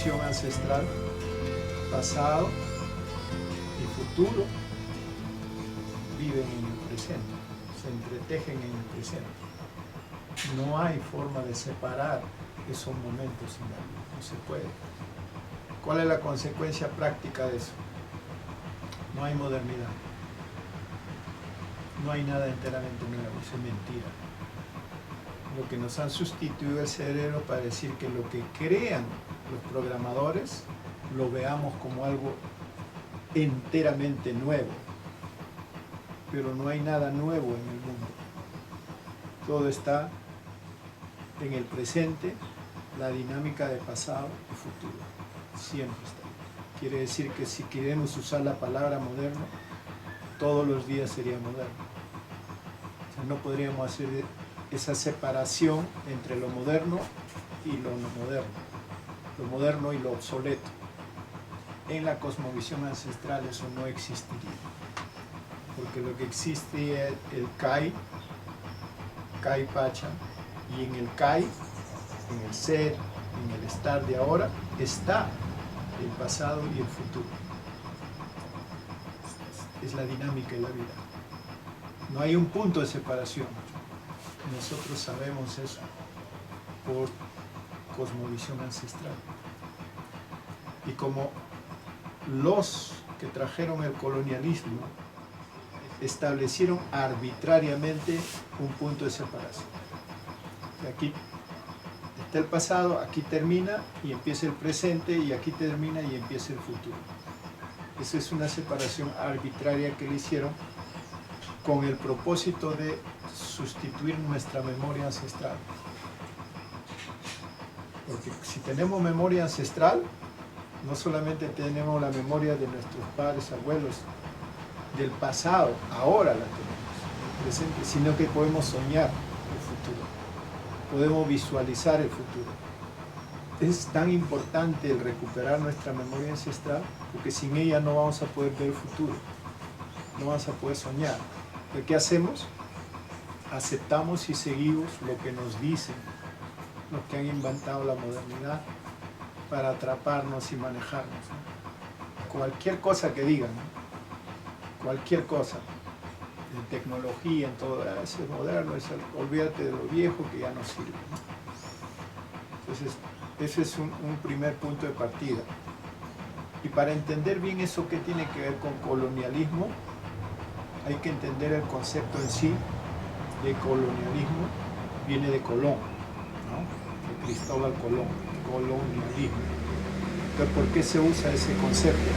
cosmovisión ancestral, pasado y futuro viven en el presente, se entretejen en el presente. No hay forma de separar esos momentos en la vida, no se puede. ¿Cuál es la consecuencia práctica de eso? No hay modernidad. No hay nada enteramente nuevo, eso es mentira. Lo que nos han sustituido el cerebro para decir que lo que crean los programadores lo veamos como algo enteramente nuevo. Pero no hay nada nuevo en el mundo. Todo está en el presente, la dinámica de pasado y futuro. Siempre está. Quiere decir que si queremos usar la palabra moderno, todos los días sería moderno. O sea, no podríamos hacer esa separación entre lo moderno y lo no moderno, lo moderno y lo obsoleto. En la cosmovisión ancestral eso no existiría, porque lo que existe es el Kai, Kai Pacha, y en el Kai, en el ser, en el estar de ahora, está el pasado y el futuro. Es la dinámica de la vida. No hay un punto de separación. Nosotros sabemos eso por cosmovisión ancestral. Y como los que trajeron el colonialismo establecieron arbitrariamente un punto de separación. Aquí está el pasado, aquí termina y empieza el presente, y aquí termina y empieza el futuro. Esa es una separación arbitraria que le hicieron con el propósito de sustituir nuestra memoria ancestral. Porque si tenemos memoria ancestral, no solamente tenemos la memoria de nuestros padres, abuelos, del pasado, ahora la tenemos, el presente, sino que podemos soñar el futuro, podemos visualizar el futuro. Es tan importante el recuperar nuestra memoria ancestral, porque sin ella no vamos a poder ver el futuro, no vamos a poder soñar. ¿Pero qué hacemos? Aceptamos y seguimos lo que nos dicen los que han inventado la modernidad para atraparnos y manejarnos, ¿no? Cualquier cosa que digan, ¿no? Cualquier cosa, en tecnología, en todo, eso es moderno, eso, olvídate de lo viejo que ya no sirve, ¿no? Entonces, ese es un primer punto de partida. Y para entender bien eso que tiene que ver con colonialismo, hay que entender el concepto en sí de colonialismo, viene de Colón, ¿no? De Cristóbal Colón, colonialismo. Entonces, ¿por qué se usa ese concepto?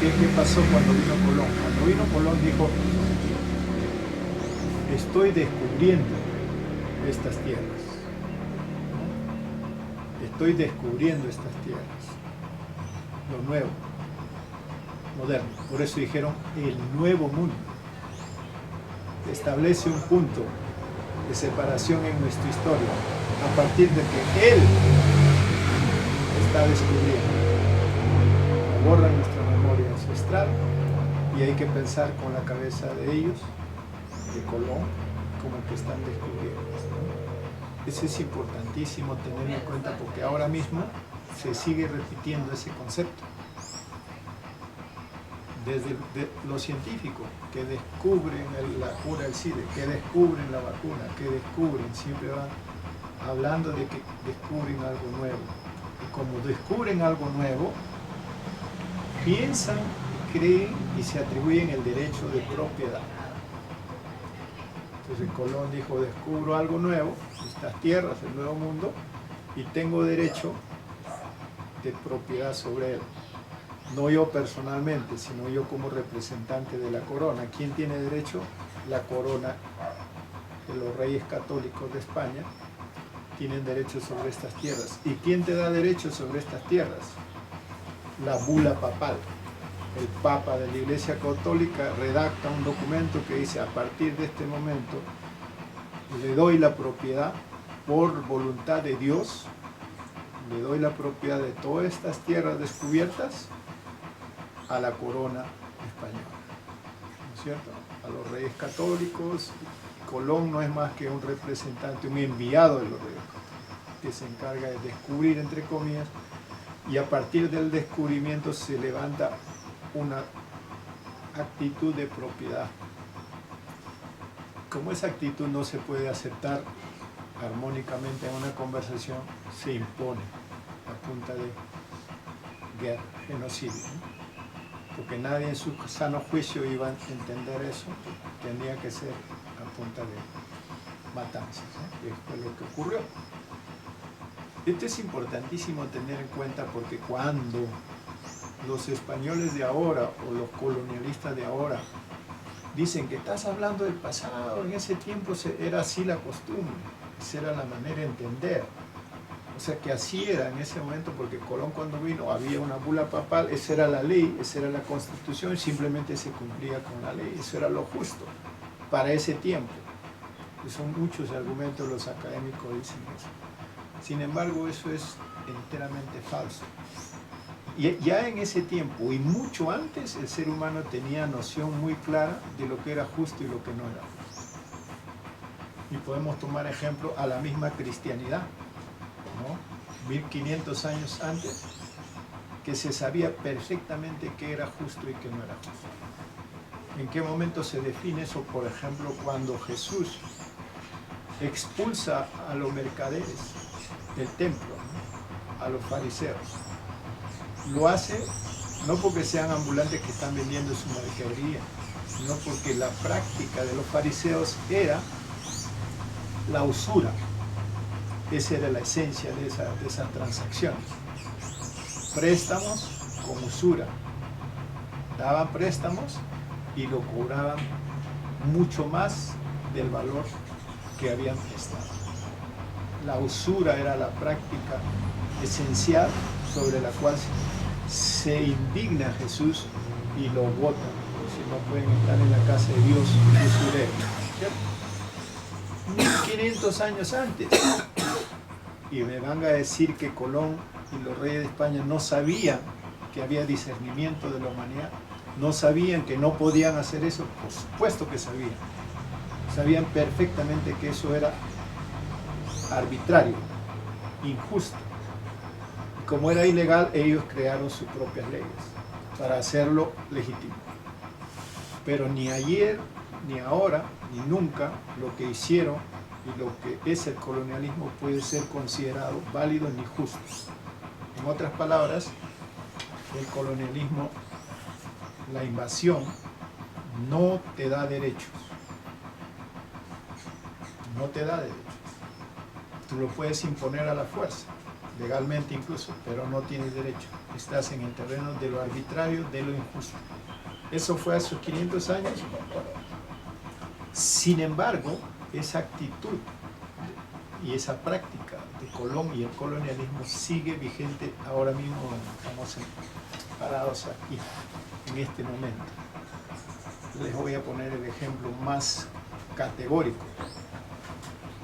¿Qué pasó cuando vino Colón? Cuando vino Colón dijo, estoy descubriendo estas tierras, ¿no? Estoy descubriendo estas tierras, lo nuevo, moderno. Por eso dijeron el nuevo mundo. Establece un punto de separación en nuestra historia a partir de que él está descubriendo. Borra nuestra memoria ancestral y hay que pensar con la cabeza de ellos, de Colón, como que están descubriendo, ¿no? Eso es importantísimo tenerlo en cuenta porque ahora mismo se sigue repitiendo ese concepto. Desde los científicos que descubren la cura del SIDA, que descubren la vacuna, que descubren, siempre van hablando de que descubren algo nuevo. Y como descubren algo nuevo, piensan, creen y se atribuyen el derecho de propiedad. Entonces Colón dijo, descubro algo nuevo, estas tierras, el nuevo mundo, y tengo derecho de propiedad sobre él. No yo personalmente, sino yo como representante de la corona. ¿Quién tiene derecho? La corona de los reyes católicos de España tienen derecho sobre estas tierras. ¿Y quién te da derecho sobre estas tierras? La bula papal. El Papa de la Iglesia Católica redacta un documento que dice, a partir de este momento le doy la propiedad por voluntad de Dios, le doy la propiedad de todas estas tierras descubiertas a la corona española, ¿no es cierto? A los reyes católicos. Colón no es más que un representante, un enviado de los reyes católicos, que se encarga de descubrir, entre comillas, Y a partir del descubrimiento se levanta una actitud de propiedad. Como esa actitud no se puede aceptar armónicamente en una conversación, se impone a punta de guerra, genocidio, ¿no? Porque nadie en su sano juicio iba a entender eso, tenía que ser a punta de matanzas, ¿no? Y fue lo que ocurrió. Esto es importantísimo tener en cuenta porque cuando los españoles de ahora o los colonialistas de ahora dicen que estás hablando del pasado, en ese tiempo era así la costumbre, esa era la manera de entender. O sea que así era en ese momento, porque Colón cuando vino había una bula papal, esa era la ley, esa era la constitución, y simplemente se cumplía con la ley, eso era lo justo para ese tiempo. Y son muchos argumentos, los académicos dicen eso. Sin embargo, eso es enteramente falso. Y ya en ese tiempo y mucho antes, el ser humano tenía noción muy clara de lo que era justo y lo que no era justo. Y podemos tomar ejemplo a la misma cristianidad, ¿no? 1500 años antes, que se sabía perfectamente qué era justo y qué no era justo. ¿En qué momento se define eso? Por ejemplo, cuando Jesús expulsa a los mercaderes del templo, ¿no? A los fariseos. Lo hace no porque sean ambulantes que están vendiendo su mercadería, sino porque la práctica de los fariseos era la usura. Esa era la esencia de esas transacciones. Préstamos con usura. Daban préstamos y lo cobraban mucho más del valor que habían prestado. La usura era la práctica esencial sobre la cual se indigna Jesús y lo vota. Si no pueden estar en la casa de Dios usureros. 1500 años antes. Y me van a decir que Colón y los reyes de España no sabían que había discernimiento de la humanidad, no sabían que no podían hacer eso. Por supuesto que sabían. Sabían perfectamente que eso era arbitrario, injusto. Como era ilegal, ellos crearon sus propias leyes para hacerlo legítimo. Pero ni ayer, ni ahora, ni nunca lo que hicieron y lo que es el colonialismo puede ser considerado válido ni justo. En otras palabras, el colonialismo, la invasión, no te da derechos. No te da derechos. Tú lo puedes imponer a la fuerza, legalmente incluso, pero no tienes derecho. Estás en el terreno de lo arbitrario, de lo injusto. Eso fue hace 500 años. Sin embargo, esa actitud y esa práctica de Colón y el colonialismo sigue vigente ahora mismo. Estamos parados aquí, en este momento. Les voy a poner el ejemplo más categórico.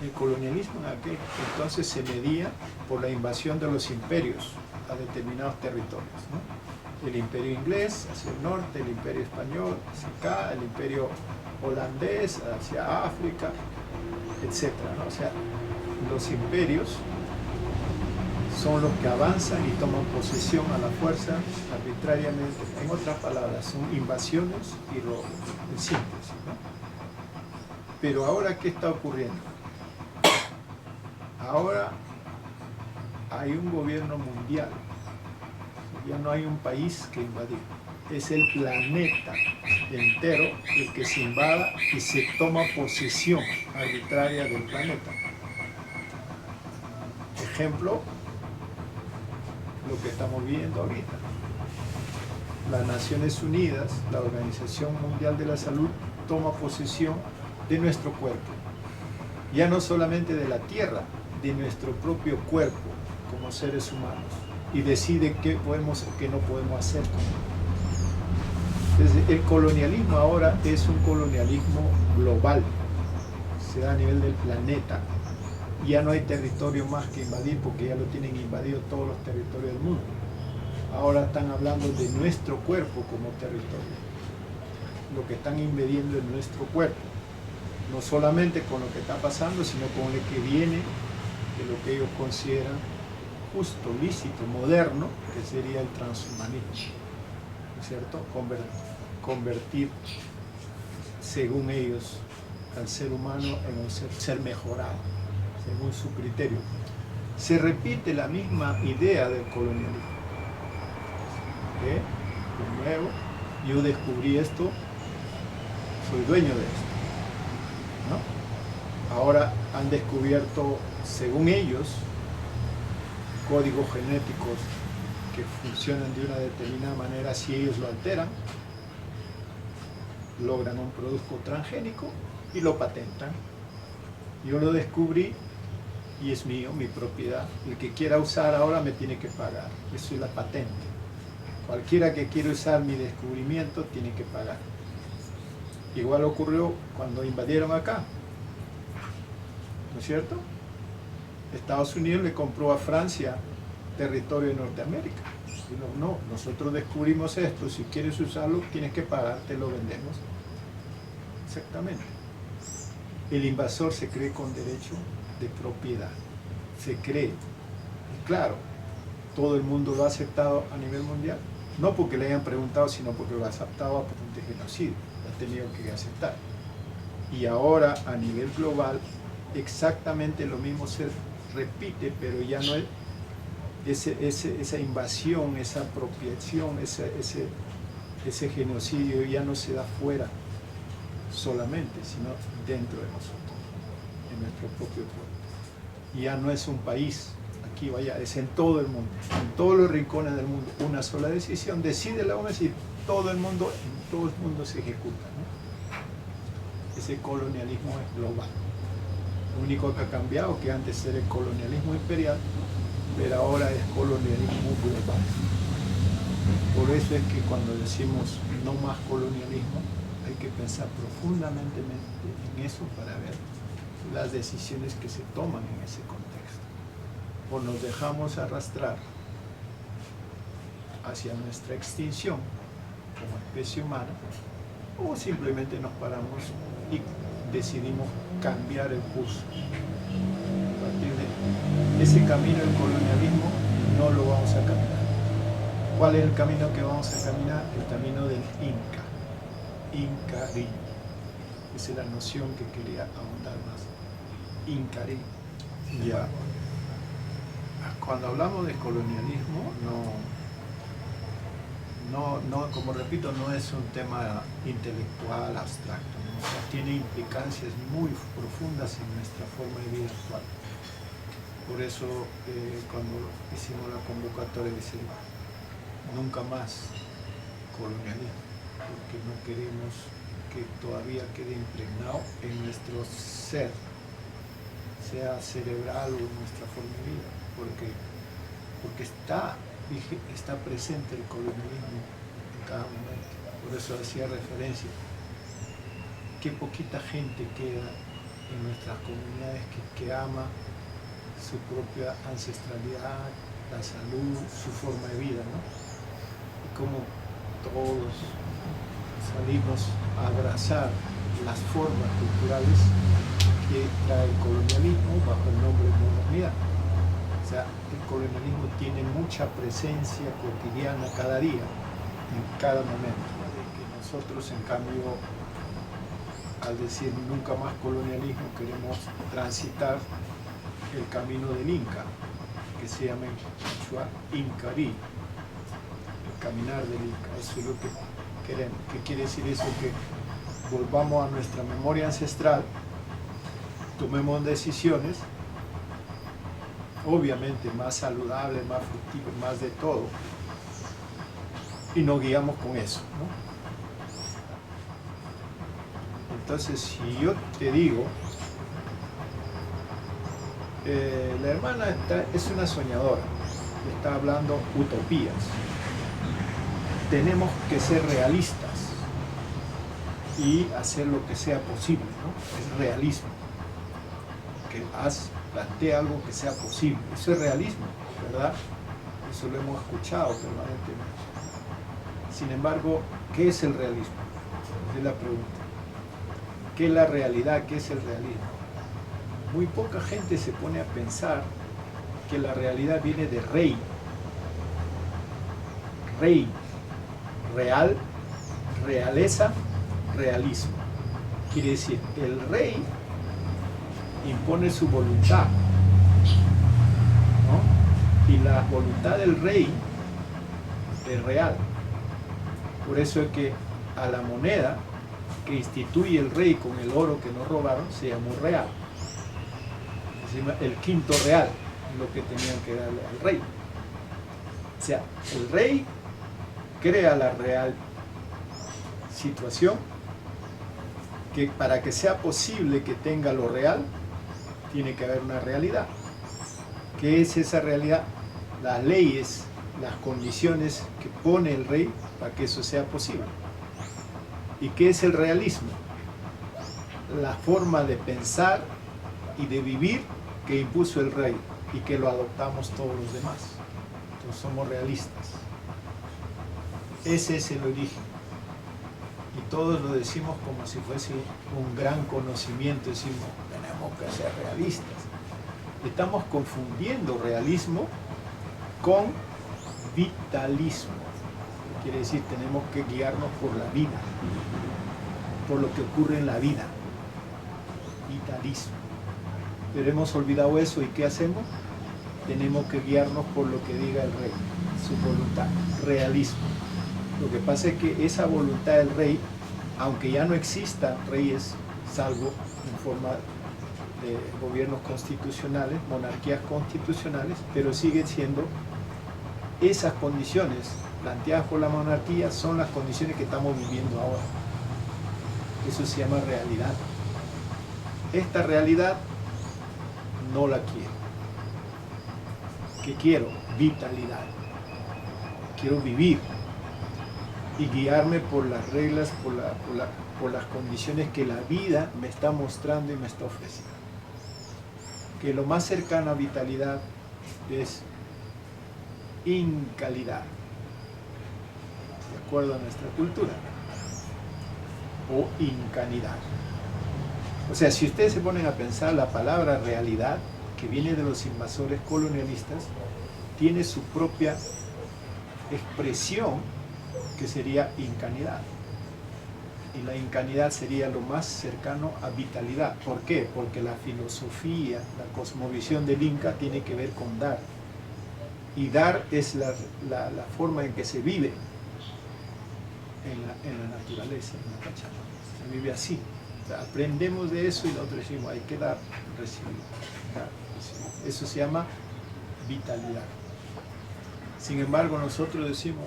El colonialismo en aquel entonces se medía por la invasión de los imperios a determinados territorios, ¿no? El imperio inglés hacia el norte, el imperio español hacia acá, el imperio holandés hacia África, etc., ¿no? O sea, los imperios son los que avanzan y toman posesión a la fuerza arbitrariamente. En otras palabras, son invasiones y robos, en síntesis, ¿no? Pero ahora, ¿qué está ocurriendo? Ahora hay un gobierno mundial, ya no hay un país que invadir, es el planeta entero el que se invada y se toma posesión arbitraria del planeta. Ejemplo, lo que estamos viendo ahorita. Las Naciones Unidas, la Organización Mundial de la Salud, toma posesión de nuestro cuerpo. Ya no solamente de la Tierra, de nuestro propio cuerpo como seres humanos, y decide qué podemos y qué no podemos hacer con él. Entonces, el colonialismo ahora es un colonialismo global, se da a nivel del planeta. Ya no hay territorio más que invadir porque ya lo tienen invadido todos los territorios del mundo. Ahora están hablando de nuestro cuerpo como territorio. Lo que están invadiendo es nuestro cuerpo. No solamente con lo que está pasando, sino con lo que viene de lo que ellos consideran justo, lícito, moderno, que sería el transhumanismo, ¿no es cierto? Convertir, según ellos, al ser humano en un ser mejorado, según su criterio. Se repite la misma idea del colonialismo. ¿Okay? De nuevo, yo descubrí esto, soy dueño de esto, ¿no? Ahora han descubierto, según ellos, códigos genéticos que funcionan de una determinada manera. Si ellos lo alteran, logran un producto transgénico y lo patentan. Yo lo descubrí y es mío, mi propiedad. El que quiera usar ahora me tiene que pagar. Eso es la patente. Cualquiera que quiera usar mi descubrimiento tiene que pagar. Igual ocurrió cuando invadieron acá, ¿no es cierto? Estados Unidos le compró a Francia territorio de Norteamérica. Y no, nosotros descubrimos esto, si quieres usarlo tienes que pagar, te lo vendemos. Exactamente. El invasor se cree con derecho de propiedad, se cree. Y claro, todo el mundo lo ha aceptado a nivel mundial, no porque le hayan preguntado, sino porque lo ha aceptado a punto de genocidio, lo ha tenido que aceptar. Y ahora a nivel global exactamente lo mismo se repite, pero ya no es esa invasión, esa apropiación, ese genocidio ya no se da fuera solamente, sino dentro de nosotros, en nuestro propio pueblo. Ya no es un país, aquí vaya, es en todo el mundo, en todos los rincones del mundo, una sola decisión, decide la ONU y todo el mundo, en todo el mundo se ejecuta, ¿no? Ese colonialismo es global. Lo único que ha cambiado, que antes era el colonialismo imperial, pero ahora es colonialismo global. Por eso es que cuando decimos no más colonialismo, hay que pensar profundamente en eso para ver las decisiones que se toman en ese contexto. O nos dejamos arrastrar hacia nuestra extinción como especie humana, o simplemente nos paramos y decidimos cambiar el curso. A partir de ese camino del colonialismo no lo vamos a caminar. ¿Cuál es el camino que vamos a caminar? El camino del Inca. Incarí. Esa es la noción que quería ahondar más. Incarí. Ya. Cuando hablamos de colonialismo, como repito, no es un tema intelectual, abstracto, ¿no? O sea, tiene implicancias muy profundas en nuestra forma de vida actual. Por eso, cuando hicimos la convocatoria, dice, nunca más colonialismo, porque no queremos que todavía quede impregnado en nuestro ser, sea cerebral o en nuestra forma de vida, porque está presente el colonialismo en cada momento. Por eso hacía referencia, qué poquita gente queda en nuestras comunidades que ama su propia ancestralidad, la salud, su forma de vida, ¿no? Y como todos salimos a abrazar las formas culturales que trae el colonialismo bajo el nombre de modernidad. O sea, el colonialismo tiene mucha presencia cotidiana cada día, en cada momento. Que nosotros, en cambio, al decir nunca más colonialismo, queremos transitar el camino del Inca, que se llama en Quechua Incarí, el caminar del Inca. Eso es lo que queremos. ¿Qué quiere decir eso? Que volvamos a nuestra memoria ancestral, tomemos decisiones, obviamente más saludables, más fructíferas, más de todo, y nos guiamos con eso, ¿no? Entonces, si yo te digo, la hermana es una soñadora, está hablando utopías, tenemos que ser realistas y hacer lo que sea posible, ¿no? Es realismo, que plantea algo que sea posible, eso es realismo, ¿verdad? Eso lo hemos escuchado permanentemente. Sin embargo, ¿qué es el realismo? Esa es la pregunta. ¿Qué es la realidad? ¿Qué es el realismo? Muy poca gente se pone a pensar que la realidad viene de rey. Rey, real, realeza, realismo. Quiere decir, el rey impone su voluntad, ¿no? Y la voluntad del rey es real. Por eso es que a la moneda que instituye el rey con el oro que no robaron se llamó real. Se llama el quinto real, lo que tenían que darle al rey. O sea, el rey crea la real situación, que para que sea posible que tenga lo real, tiene que haber una realidad. ¿Qué es esa realidad? Las leyes, las condiciones que pone el rey para que eso sea posible. ¿Y qué es el realismo? La forma de pensar y de vivir que impuso el rey y que lo adoptamos todos los demás. Entonces somos realistas. Ese es el origen. Y todos lo decimos como si fuese un gran conocimiento. Decimos, tenemos que ser realistas. Estamos confundiendo realismo con vitalismo. Quiere decir, tenemos que guiarnos por la vida, por lo que ocurre en la vida. Vitalismo. Pero hemos olvidado eso, ¿y qué hacemos? Tenemos que guiarnos por lo que diga el rey, su voluntad, realismo. Lo que pasa es que esa voluntad del rey, aunque ya no existan reyes, salvo en forma de gobiernos constitucionales, monarquías constitucionales, pero siguen siendo esas condiciones planteadas por la monarquía, son las condiciones que estamos viviendo ahora. Eso se llama realidad. Esta realidad no la quiero. ¿Qué quiero? Vitalidad. Quiero vivir y guiarme por las reglas, por las condiciones que la vida me está mostrando y me está ofreciendo. Que lo más cercano a vitalidad es incalidad, de acuerdo a nuestra cultura, o incanidad. O sea, si ustedes se ponen a pensar, la palabra realidad, que viene de los invasores colonialistas, tiene su propia expresión, que sería incanidad. Y la incanidad sería lo más cercano a vitalidad. ¿Por qué? Porque la filosofía, la cosmovisión del Inca tiene que ver con dar. Y dar es la forma en que se vive en la naturaleza, en la Pachamama. Se vive así. O sea, aprendemos de eso y nosotros decimos, hay que dar, recibir, dar, recibir. Eso se llama vitalidad. Sin embargo, nosotros decimos,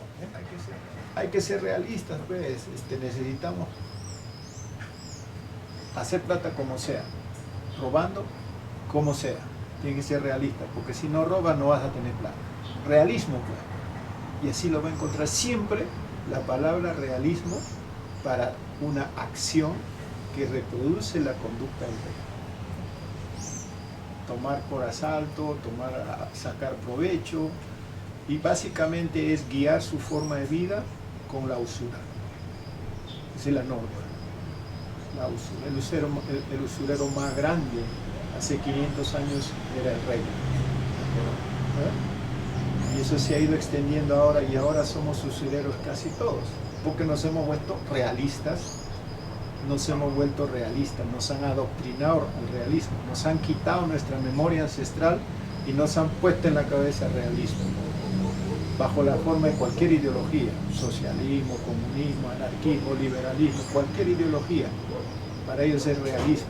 hay que ser realistas, pues, necesitamos hacer plata como sea, robando como sea. Tiene que ser realista, porque si no robas no vas a tener plata. Realismo, pues. Y así lo va a encontrar siempre la palabra realismo para una acción que reproduce la conducta del rey. Tomar por asalto, sacar provecho, y básicamente es guiar su forma de vida con la usura. Esa es la norma. La usura. El usurero más grande hace 500 años era el rey. Y eso se ha ido extendiendo ahora, y ahora somos usureros casi todos, porque nos hemos vuelto realistas, nos han adoctrinado al realismo, nos han quitado nuestra memoria ancestral y nos han puesto en la cabeza el realismo, bajo la forma de cualquier ideología, socialismo, comunismo, anarquismo, liberalismo, cualquier ideología, para ellos es realismo.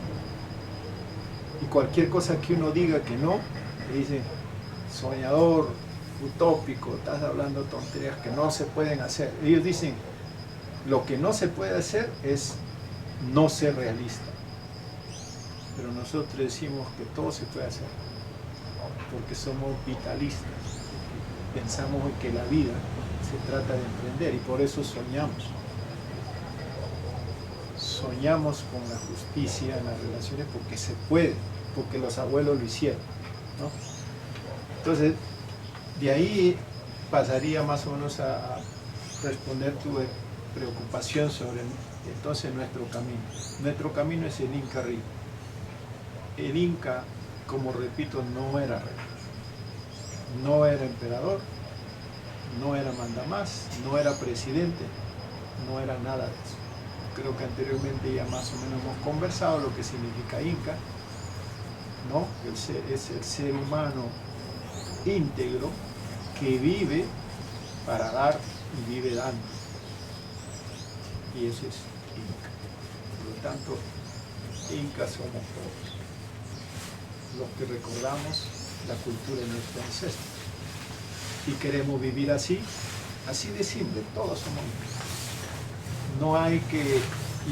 Y cualquier cosa que uno diga que no, le dicen soñador, utópico, estás hablando tonterías que no se pueden hacer. Ellos dicen, lo que no se puede hacer es no ser realista. Pero nosotros decimos que todo se puede hacer, porque somos vitalistas. Pensamos que la vida se trata de emprender, y por eso soñamos. Soñamos con la justicia en las relaciones porque se puede, porque los abuelos lo hicieron, ¿no? Entonces, de ahí pasaría más o menos a responder tu preocupación sobre entonces nuestro camino. Nuestro camino es el Inca Rey. El Inca, como repito, no era rey. no era emperador, no era mandamás, no era presidente, no era nada de eso. Creo que anteriormente ya más o menos hemos conversado lo que significa Inca, ¿no? Es el ser humano íntegro que vive para dar y vive dando. Y eso es Inca. Por lo tanto, Incas somos todos los que recordamos la cultura de nuestros ancestros. Y queremos vivir así de simple, todos somos Incas. No hay que,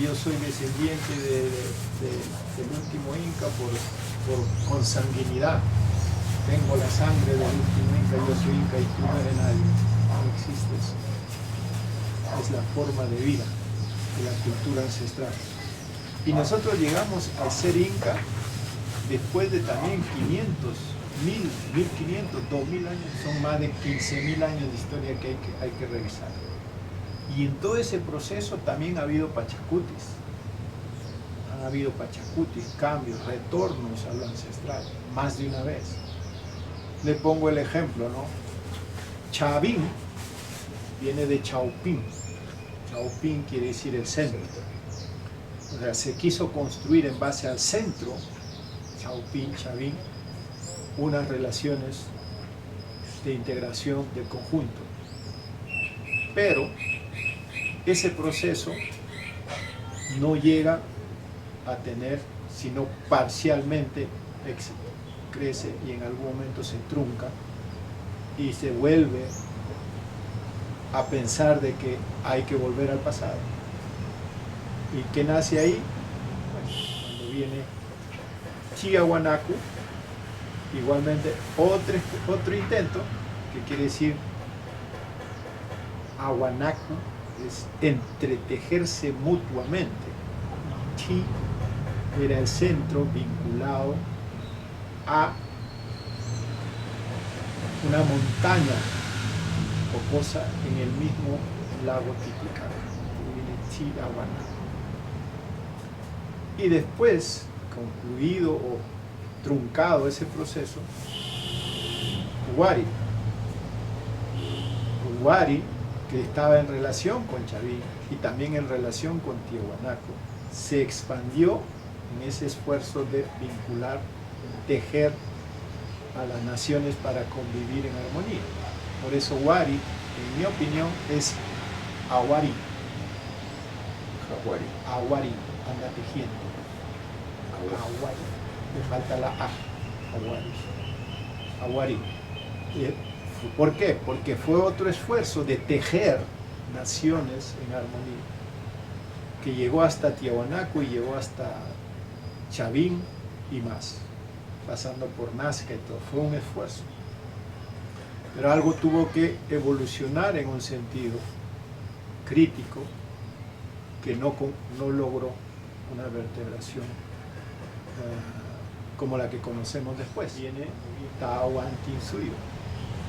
yo soy descendiente del último Inca por consanguinidad. Tengo la sangre del último Inca, yo soy Inca y tú no eres nadie. No existe eso. Es la forma de vida de la cultura ancestral. Y nosotros llegamos a ser Inca después de también 500, 1000, 1500, 2000 años. Son más de 15.000 años de historia que hay que revisar. Y en todo ese proceso también ha habido pachacutis. Han habido pachacutis, cambios, retornos a lo ancestral, más de una vez. Le pongo el ejemplo, ¿no? Chavín viene de Chaupín. Chaupín quiere decir el centro. O sea, se quiso construir en base al centro, Chaupín, Chavín, unas relaciones de integración del conjunto. Pero ese proceso no llega a tener, sino parcialmente, éxito. Crece y en algún momento se trunca y se vuelve a pensar de que hay que volver al pasado. ¿Y qué nace ahí? Bueno, cuando viene Tiahuanaco, igualmente otro intento, que quiere decir Ahuanaco, es entretejerse mutuamente. Ti era el centro vinculado a una montaña rocosa en el mismo lago Titicaca, que viene Tiahuanaco. Y después, concluido o truncado ese proceso, Huari, que estaba en relación con Chavín y también en relación con Tiahuanaco, se expandió en ese esfuerzo de vincular, tejer a las naciones para convivir en armonía. Por eso Huari, en mi opinión, es Ahuari. Ahuari, anda tejiendo. Ahuari, le falta la A. Ahuari. ¿Por qué? Porque fue otro esfuerzo de tejer naciones en armonía, que llegó hasta Tiahuanaco y llegó hasta Chavín y más, pasando por Nazca y todo. Fue un esfuerzo. Pero algo tuvo que evolucionar en un sentido crítico que no logró una vertebración como la que conocemos después. Viene Tahuantinsuyo,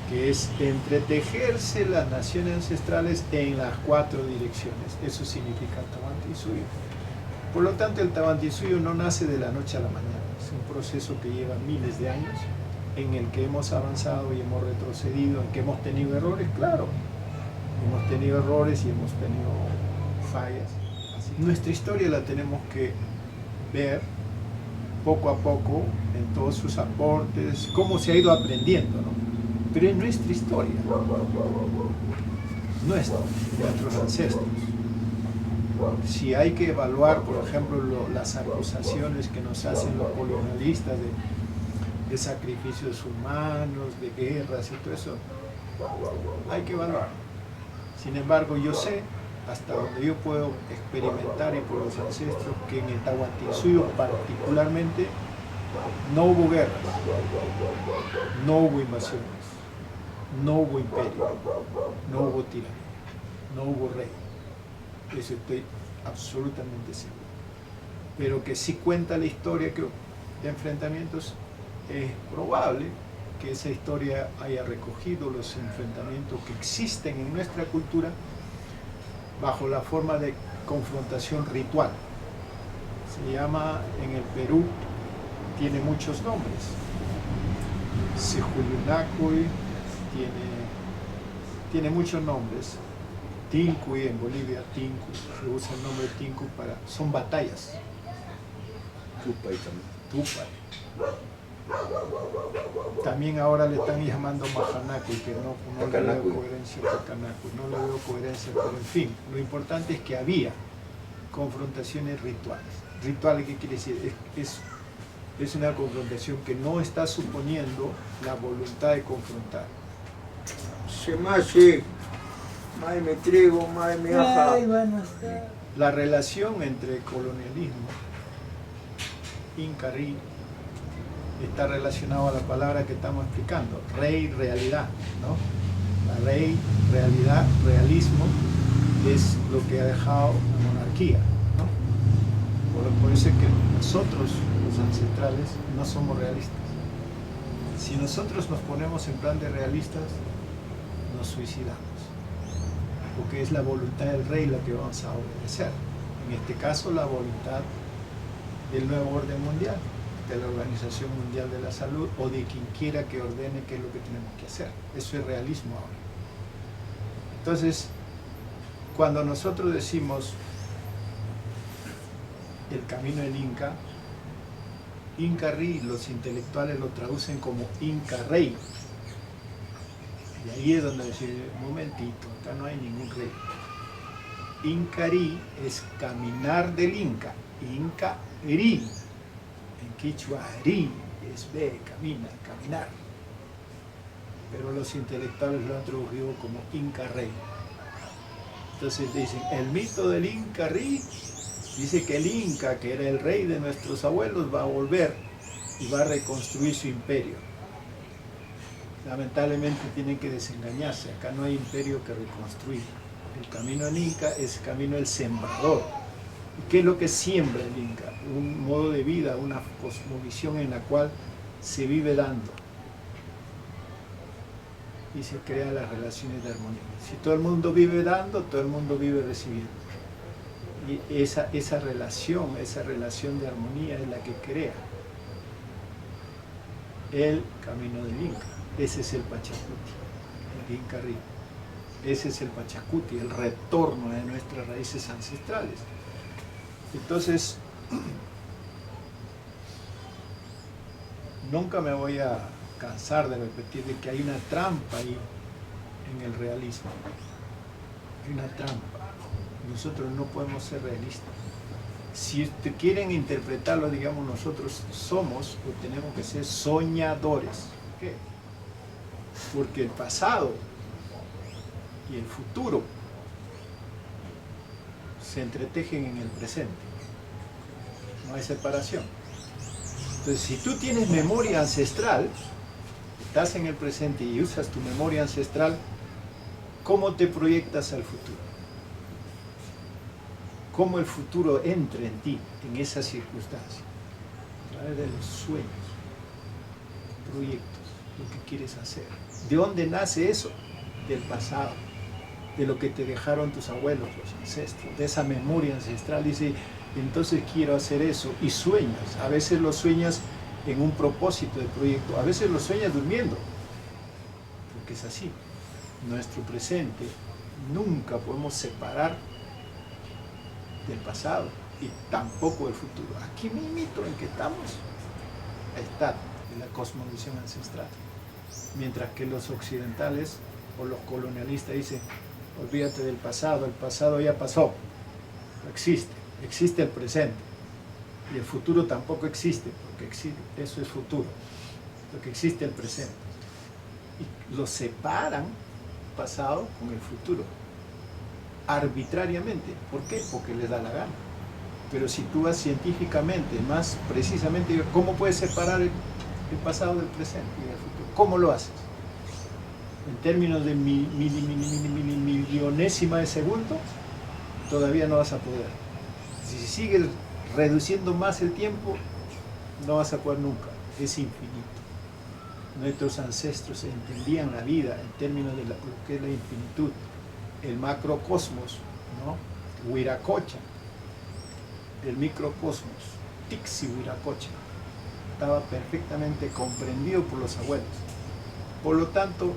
que es entretejerse las naciones ancestrales en las 4 direcciones. Eso significa Tahuantinsuyo. Por lo tanto, el Tahuantinsuyo no nace de la noche a la mañana. Es un proceso que lleva miles de años, en el que hemos avanzado y hemos retrocedido, en que hemos tenido errores, claro. Hemos tenido errores y hemos tenido fallas. Así, nuestra historia la tenemos que ver poco a poco en todos sus aportes, cómo se ha ido aprendiendo, ¿no? Pero es nuestra historia, nuestros ancestros. Si hay que evaluar, por ejemplo, las acusaciones que nos hacen los colonialistas de sacrificios humanos, de guerras y todo eso, hay que evaluar. Sin embargo, yo sé, hasta donde yo puedo experimentar y por los ancestros, que en el Tahuantinsuyo particularmente no hubo guerras, no hubo invasiones, no hubo imperio, no hubo tiranía, no hubo rey. Eso estoy absolutamente seguro. Pero que sí cuenta la historia de enfrentamientos, es probable que esa historia haya recogido los enfrentamientos que existen en nuestra cultura bajo la forma de confrontación ritual. Se llama, en el Perú, tiene muchos nombres. Sijuyunacuy, tiene muchos nombres. Tincuy en Bolivia, Tincuy, se usa el nombre Tincuy son batallas. Tupay también. Tupay. También ahora le están llamando Majanacuy, que no le veo coherencia a Pacanacuy, no le veo coherencia, pero en fin, lo importante es que había confrontaciones rituales. ¿Rituales qué quiere decir? Es una confrontación que no está suponiendo la voluntad de confrontar. Me trigo, me aja. La relación entre colonialismo, Inca-Ri, está relacionado a la palabra que estamos explicando, rey, realidad, ¿no? La rey, realidad, realismo es lo que ha dejado la monarquía, ¿no? Por eso es que nosotros, los ancestrales, no somos realistas. Si nosotros nos ponemos en plan de realistas, nos suicidamos, porque es la voluntad del rey la que vamos a obedecer. En este caso, la voluntad del nuevo orden mundial, de la Organización Mundial de la Salud o de quien quiera que ordene qué es lo que tenemos que hacer. Eso es realismo ahora. Entonces, cuando nosotros decimos el camino del Inca, Inca-Ri, los intelectuales lo traducen como Inca-Rey. Y ahí es donde decir, un momentito, acá no hay ningún rey. Inca-Ri es caminar del Inca, Inca-Ri. En quichua, ri es ve, camina, caminar. Pero los intelectuales lo han traducido como Inca-Rey. Entonces dicen, el mito del Inca-Ri dice que el Inca, que era el rey de nuestros abuelos, va a volver y va a reconstruir su imperio. Lamentablemente tienen que desengañarse, acá no hay imperio que reconstruir. El camino del Inca es el camino del sembrador. ¿Qué es lo que siembra el Inca? Un modo de vida, una cosmovisión en la cual se vive dando y se crean las relaciones de armonía. Si todo el mundo vive dando, todo el mundo vive recibiendo. Y esa relación de armonía es la que crea el camino del Inca. Ese es el Pachacuti, el Inca-Ri. Ese es el Pachacuti, el retorno de nuestras raíces ancestrales. Entonces, nunca me voy a cansar de repetir de que hay una trampa ahí en el realismo. Hay una trampa. Nosotros no podemos ser realistas. Si te quieren interpretarlo, digamos, nosotros somos o tenemos que ser soñadores. ¿Por qué? Porque el pasado y el futuro se entretejen en el presente. No hay separación. Entonces, si tú tienes memoria ancestral, estás en el presente y usas tu memoria ancestral, ¿cómo te proyectas al futuro? ¿Cómo el futuro entra en ti, en esa circunstancia? A través de los sueños, proyectos, lo que quieres hacer. ¿De dónde nace eso? Del pasado, de lo que te dejaron tus abuelos, los ancestros, de esa memoria ancestral. Dice, entonces quiero hacer eso, y sueñas. A veces lo sueñas en un propósito de proyecto, a veces lo sueñas durmiendo, porque es así. Nuestro presente nunca podemos separar del pasado y tampoco del futuro. Aquí mismito en que estamos está en la cosmovisión ancestral, mientras que los occidentales o los colonialistas dicen, olvídate del pasado, el pasado ya pasó, no existe, existe el presente, y el futuro tampoco existe, porque existe, eso es futuro, lo que existe es el presente, y lo separan pasado con el futuro, arbitrariamente. ¿Por qué? Porque les da la gana. Pero si tú vas científicamente, más precisamente, ¿cómo puedes separar el pasado del presente y del futuro? ¿Cómo lo haces? En términos de millonésima de segundo, todavía no vas a poder. Si sigues reduciendo más el tiempo, no vas a poder nunca. Es infinito. Nuestros ancestros entendían la vida en términos de lo que es la infinitud. El macrocosmos, ¿no? Huiracocha, el microcosmos, Tixi Huiracocha, estaba perfectamente comprendido por los abuelos. Por lo tanto,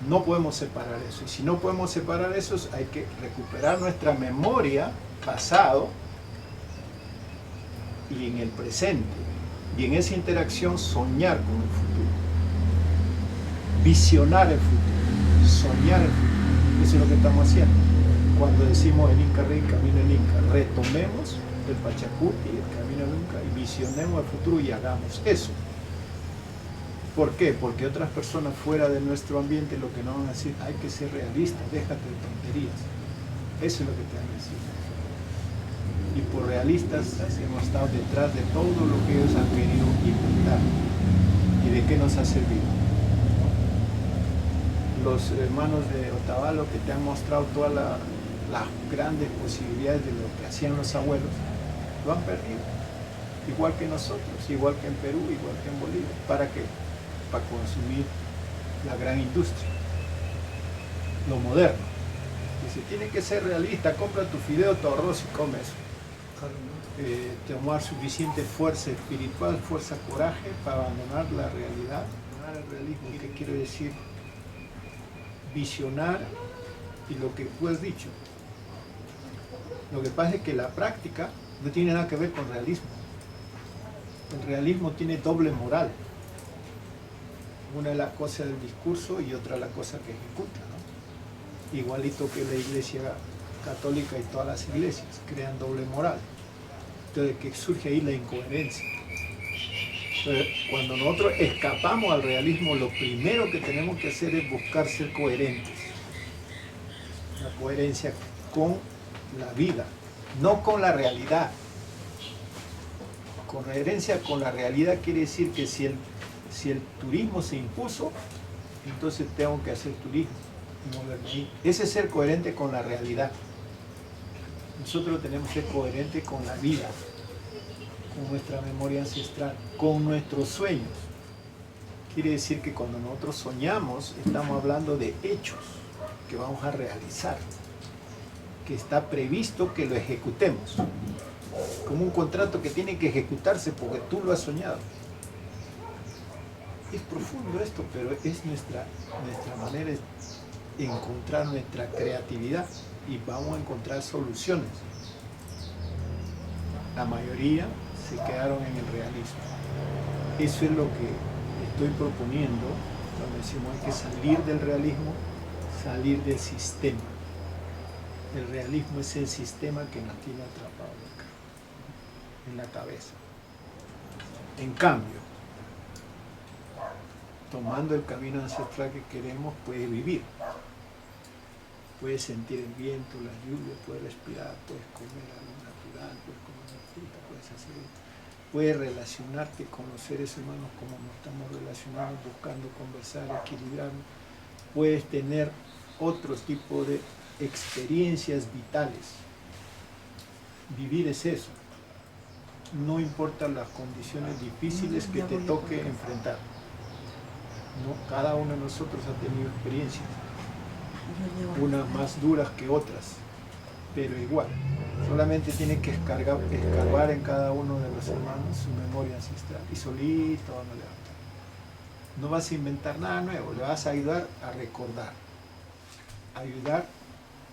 no podemos separar eso. Y si no podemos separar eso, hay que recuperar nuestra memoria pasado y en el presente. Y en esa interacción soñar con el futuro. Visionar el futuro. Soñar el futuro. Eso es lo que estamos haciendo. Cuando decimos el Inca Rey, camino el Inca, retomemos el Pachacuti, el camino del Inca, y visionemos el futuro y hagamos eso. ¿Por qué? Porque otras personas fuera de nuestro ambiente lo que nos van a decir, hay que ser realistas, déjate de tonterías. Eso es lo que te van a decir. Y por realistas hemos estado detrás de todo lo que ellos han querido inventar. ¿Y de qué nos ha servido? Los hermanos de Otavalo que te han mostrado todas las grandes posibilidades de lo que hacían los abuelos, lo han perdido. Igual que nosotros, igual que en Perú, igual que en Bolivia. ¿Para qué? Para consumir la gran industria, lo moderno. Dice, tiene que ser realista, compra tu fideo, tu arroz y come eso. Tomar suficiente fuerza espiritual, fuerza, coraje para abandonar la realidad, abandonar el realismo. ¿Qué quiero decir? Visionar y lo que tú has dicho. Lo que pasa es que la práctica no tiene nada que ver con realismo. El realismo tiene doble moral. Una es la cosa del discurso y otra la cosa que ejecuta, ¿no? Igualito que la Iglesia Católica y todas las iglesias crean doble moral. Entonces, que surge ahí la incoherencia. Entonces, cuando nosotros escapamos al realismo, lo primero que tenemos que hacer es buscar ser coherentes. La coherencia con la vida, no con la realidad. Coherencia con la realidad quiere decir que si el turismo se impuso, entonces tengo que hacer turismo y moverme ahí. Ese es ser coherente con la realidad. Nosotros tenemos que ser coherentes con la vida, con nuestra memoria ancestral, con nuestros sueños. Quiere decir que cuando nosotros soñamos, estamos hablando de hechos que vamos a realizar, que está previsto que lo ejecutemos, como un contrato que tiene que ejecutarse porque tú lo has soñado. Es profundo esto, pero es nuestra manera de encontrar nuestra creatividad y vamos a encontrar soluciones. La mayoría se quedaron en el realismo. Eso es lo que estoy proponiendo cuando decimos hay que salir del realismo, salir del sistema. El realismo es el sistema que nos tiene atrapados acá, en la cabeza. En cambio, tomando el camino ancestral que queremos, puedes vivir. Puedes sentir el viento, la lluvia, puedes respirar, puedes comer algo natural, puedes comer una fruta, puedes hacer esto. Puedes relacionarte con los seres humanos como nos estamos relacionando, buscando conversar, equilibrarnos. Puedes tener otro tipo de experiencias vitales. Vivir es eso. No importan las condiciones difíciles que te toque enfrentar. No, cada uno de nosotros ha tenido experiencias, unas más duras que otras, pero igual. Solamente tiene que escarbar en cada uno de los hermanos su memoria ancestral y solito van a levantar. No vas a inventar nada nuevo, le vas a ayudar a recordar, ayudar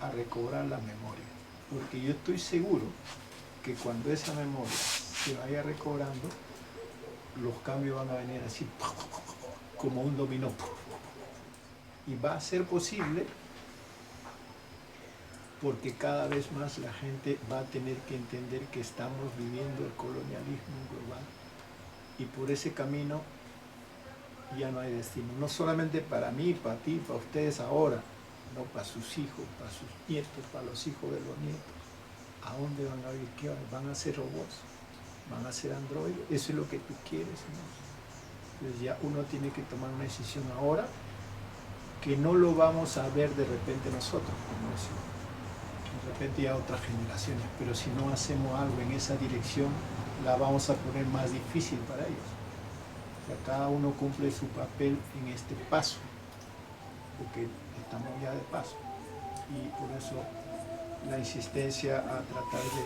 a recobrar la memoria. Porque yo estoy seguro que cuando esa memoria se vaya recobrando, los cambios van a venir así, como un dominó. Y va a ser posible porque cada vez más la gente va a tener que entender que estamos viviendo el colonialismo global. Y por ese camino ya no hay destino. No solamente para mí, para ti, para ustedes ahora, no para sus hijos, para sus nietos, para los hijos de los nietos. ¿A dónde van a vivir? ¿Qué van a ser robots? ¿Van a ser androides? ¿Eso es lo que tú quieres, ¿no? Entonces ya uno tiene que tomar una decisión ahora que no lo vamos a ver de repente nosotros, como decimos. De repente ya otras generaciones, pero si no hacemos algo en esa dirección, la vamos a poner más difícil para ellos. O sea, cada uno cumple su papel en este paso, porque estamos ya de paso. Y por eso la insistencia a tratar de